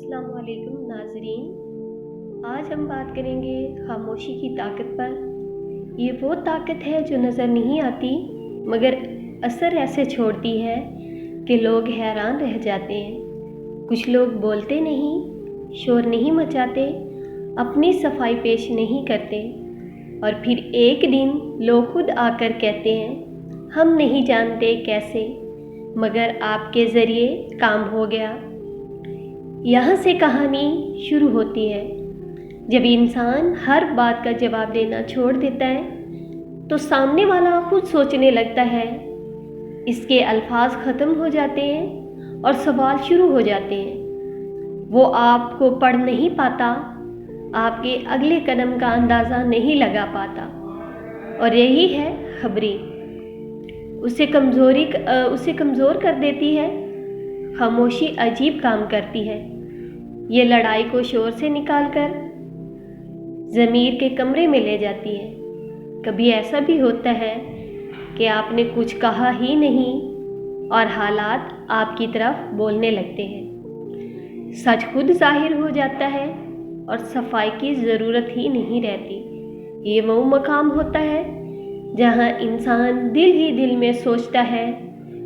अस्सलाम वालेकुम नाज़रीन। आज हम बात करेंगे खामोशी की ताकत पर। ये वो ताकत है जो नज़र नहीं आती मगर असर ऐसे छोड़ती है कि लोग हैरान रह जाते हैं। कुछ लोग बोलते नहीं, शोर नहीं मचाते, अपनी सफाई पेश नहीं करते और फिर एक दिन लोग खुद आकर कहते हैं हम नहीं जानते कैसे, मगर आपके ज़रिए काम हो गया। यहाँ से कहानी शुरू होती है। जब इंसान हर बात का जवाब देना छोड़ देता है तो सामने वाला खुद सोचने लगता है। इसके अल्फाज ख़त्म हो जाते हैं और सवाल शुरू हो जाते हैं। वो आपको पढ़ नहीं पाता, आपके अगले कदम का अंदाज़ा नहीं लगा पाता और यही है खबरी। उसे कमज़ोर कर देती है। खामोशी अजीब काम करती है। ये लड़ाई को शोर से निकालकर ज़मीर के कमरे में ले जाती है। कभी ऐसा भी होता है कि आपने कुछ कहा ही नहीं और हालात आपकी तरफ बोलने लगते हैं। सच खुद जाहिर हो जाता है और सफाई की ज़रूरत ही नहीं रहती। ये वो मकाम होता है जहाँ इंसान दिल ही दिल में सोचता है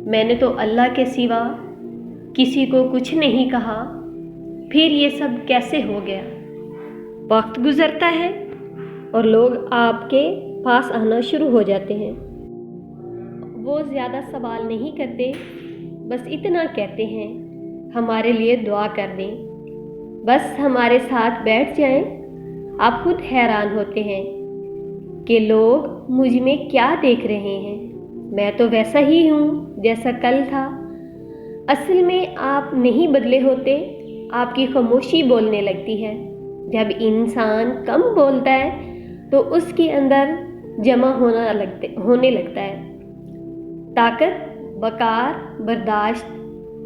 मैंने तो अल्लाह के सिवा किसी को कुछ नहीं कहा, फिर ये सब कैसे हो गया। वक्त गुज़रता है और लोग आपके पास आना शुरू हो जाते हैं। वो ज़्यादा सवाल नहीं करते, बस इतना कहते हैं हमारे लिए दुआ कर दें, बस हमारे साथ बैठ जाएं। आप खुद हैरान होते हैं कि लोग मुझ में क्या देख रहे हैं। मैं तो वैसा ही हूँ जैसा कल था। असल में आप नहीं बदले होते, आपकी खामोशी बोलने लगती है। जब इंसान कम बोलता है तो उसके अंदर जमा होने लगता है ताकत, वक़ार, बर्दाश्त।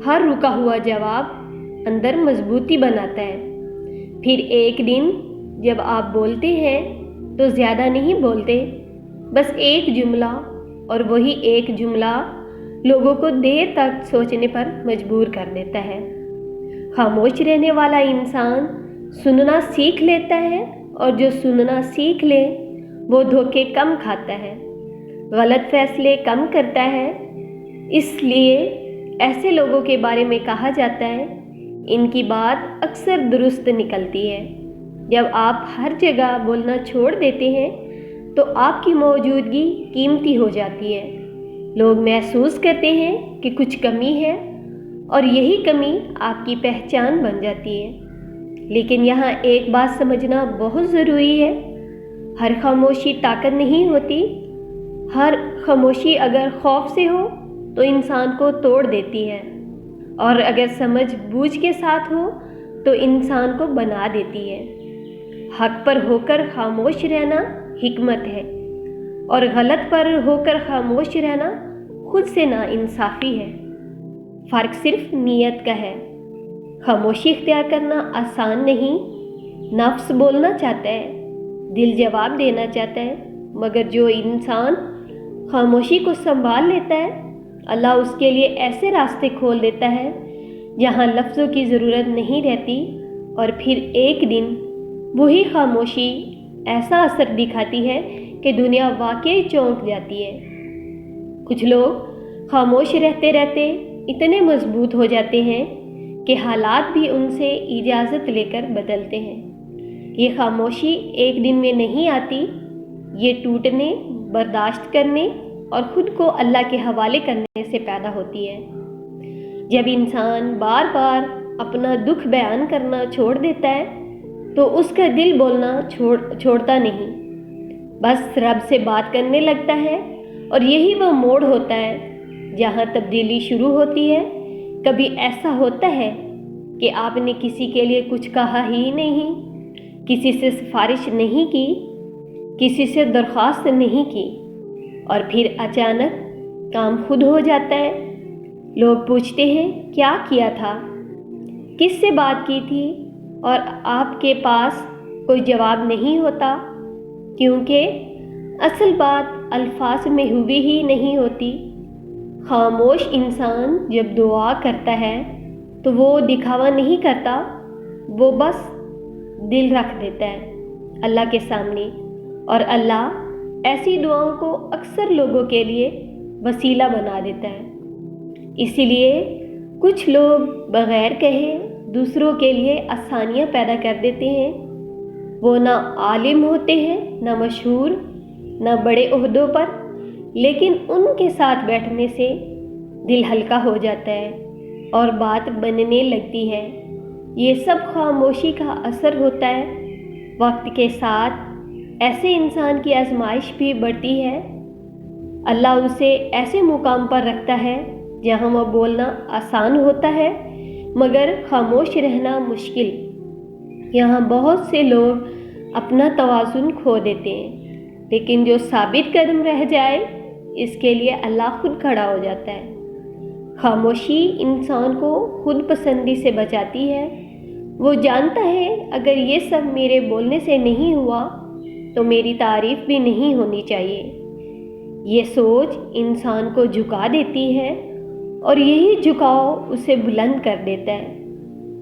हर रुका हुआ जवाब अंदर मजबूती बनाता है। फिर एक दिन जब आप बोलते हैं तो ज़्यादा नहीं बोलते, बस एक जुमला, और वही एक जुमला लोगों को देर तक सोचने पर मजबूर कर देता है। खामोश रहने वाला इंसान सुनना सीख लेता है और जो सुनना सीख ले वो धोखे कम खाता है, गलत फैसले कम करता है। इसलिए ऐसे लोगों के बारे में कहा जाता है इनकी बात अक्सर दुरुस्त निकलती है। जब आप हर जगह बोलना छोड़ देते हैं तो आपकी मौजूदगी कीमती हो जाती है। लोग महसूस करते हैं कि कुछ कमी है और यही कमी आपकी पहचान बन जाती है। लेकिन यहाँ एक बात समझना बहुत ज़रूरी है, हर खामोशी ताकत नहीं होती। हर खामोशी अगर खौफ से हो तो इंसान को तोड़ देती है और अगर समझ बूझ के साथ हो तो इंसान को बना देती है। हक पर होकर खामोश रहना हिकमत है और गलत पर होकर खामोश रहना खुद से नाइंसाफ़ी है। फ़र्क सिर्फ नीयत का है। खामोशी इख्तियार करना आसान नहीं। नफ्स बोलना चाहता है, दिल जवाब देना चाहता है, मगर जो इंसान खामोशी को संभाल लेता है अल्लाह उसके लिए ऐसे रास्ते खोल देता है जहाँ लफ्ज़ों की ज़रूरत नहीं रहती। और फिर एक दिन वही खामोशी ऐसा असर दिखाती है कि दुनिया वाकई चौंक जाती है। कुछ लोग खामोश रहते रहते इतने मजबूत हो जाते हैं कि हालात भी उनसे इजाज़त लेकर बदलते हैं। ये खामोशी एक दिन में नहीं आती, ये टूटने, बर्दाश्त करने और ख़ुद को अल्लाह के हवाले करने से पैदा होती है। जब इंसान बार बार अपना दुख बयान करना छोड़ देता है तो उसका दिल बोलना छोड़ता नहीं, बस रब से बात करने लगता है। और यही वो मोड़ होता है जहाँ तब्दीली शुरू होती है। कभी ऐसा होता है कि आपने किसी के लिए कुछ कहा ही नहीं, किसी से सिफारिश नहीं की, किसी से दरख्वास्त नहीं की और फिर अचानक काम खुद हो जाता है। लोग पूछते हैं क्या किया था, किससे बात की थी, और आपके पास कोई जवाब नहीं होता क्योंकि असल बात अल्फाज में हुई ही नहीं होती। खामोश इंसान जब दुआ करता है तो वो दिखावा नहीं करता, وہ بس دل رکھ دیتا ہے اللہ کے سامنے، اور اللہ ایسی دعاؤں کو اکثر لوگوں کے لیے وسیلہ بنا دیتا ہے۔ اسی لیے کچھ لوگ بغیر کہے دوسروں کے لیے آسانیاں پیدا کر دیتے ہیں۔ وہ نہ عالم ہوتے ہیں، نہ مشہور، نہ بڑے عہدوں پر، لیکن ان کے ساتھ بیٹھنے سے دل ہلکا ہو جاتا ہے اور بات بننے لگتی ہے۔ یہ سب خاموشی کا اثر ہوتا ہے۔ وقت کے ساتھ ایسے انسان کی آزمائش بھی بڑھتی ہے۔ اللہ اسے ایسے مقام پر رکھتا ہے جہاں وہ بولنا آسان ہوتا ہے مگر خاموش رہنا مشکل۔ یہاں بہت سے لوگ اپنا توازن کھو دیتے ہیں، لیکن جو ثابت قدم رہ جائے اس کے لیے اللہ خود کھڑا ہو جاتا ہے۔ خاموشی انسان کو خود پسندی سے بچاتی ہے۔ وہ جانتا ہے اگر یہ سب میرے بولنے سے نہیں ہوا تو میری تعریف بھی نہیں ہونی چاہیے۔ یہ سوچ انسان کو جھکا دیتی ہے اور یہی جھکاؤ اسے بلند کر دیتا ہے۔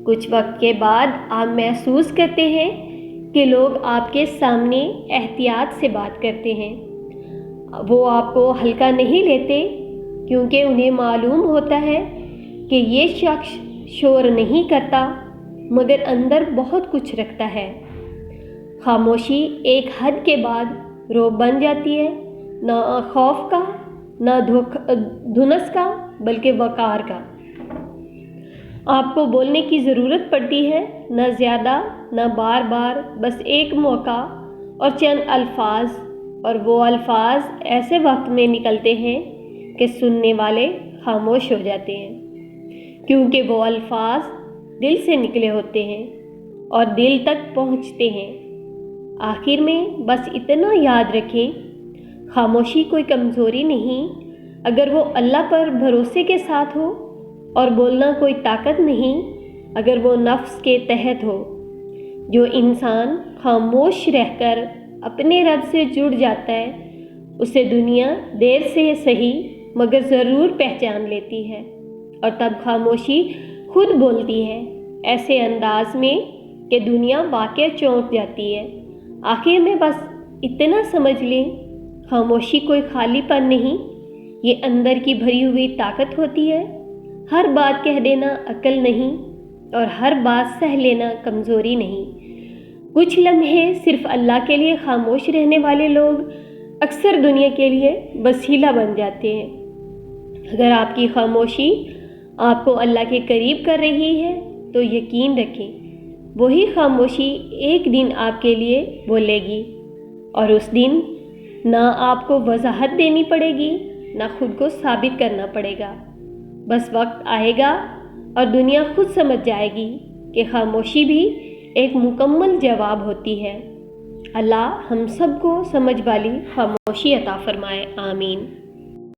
کچھ وقت کے بعد آپ محسوس کرتے ہیں کہ لوگ آپ کے سامنے احتیاط سے بات کرتے ہیں۔ وہ آپ کو ہلکا نہیں لیتے کیونکہ انہیں معلوم ہوتا ہے کہ یہ شخص شور نہیں کرتا مگر اندر بہت کچھ رکھتا ہے۔ خاموشی ایک حد کے بعد رعب بن جاتی ہے، نہ خوف کا، نہ دھنس کا، بلکہ وقار کا۔ آپ کو بولنے کی ضرورت پڑتی ہے، نہ زیادہ، نہ بار بار، بس ایک موقع اور چند الفاظ، اور وہ الفاظ ایسے وقت میں نکلتے ہیں کہ سننے والے خاموش ہو جاتے ہیں، کیونکہ وہ الفاظ دل سے نکلے ہوتے ہیں اور دل تک پہنچتے ہیں۔ آخر میں بس اتنا یاد رکھیں، خاموشی کوئی کمزوری نہیں، اگر وہ اللہ پر بھروسے کے ساتھ ہو، اور بولنا کوئی طاقت نہیں اگر وہ نفس کے تحت ہو۔ جو انسان خاموش رہ کر اپنے رب سے جڑ جاتا ہے اسے دنیا دیر سے صحیح مگر ضرور پہچان لیتی ہے، اور تب خاموشی خود بولتی ہے ایسے انداز میں کہ دنیا واقعہ چونک جاتی ہے۔ آخر میں بس اتنا سمجھ لیں، خاموشی کوئی خالی پن نہیں، یہ اندر کی بھری ہوئی طاقت ہوتی ہے۔ ہر بات کہہ دینا عقل نہیں اور ہر بات سہ لینا کمزوری نہیں۔ کچھ لمحے صرف اللہ کے لیے خاموش رہنے والے لوگ اکثر دنیا کے لیے وسیلہ بن جاتے ہیں۔ اگر آپ کی خاموشی آپ کو اللہ کے قریب کر رہی ہے تو یقین رکھیں وہی خاموشی ایک دن آپ کے لیے بولے گی، اور اس دن نہ آپ کو وضاحت دینی پڑے گی نہ خود کو ثابت کرنا پڑے گا۔ بس وقت آئے گا اور دنیا خود سمجھ جائے گی کہ خاموشی بھی ایک مکمل جواب ہوتی ہے۔ اللہ ہم سب کو سمجھ والی خاموشی عطا فرمائے، آمین۔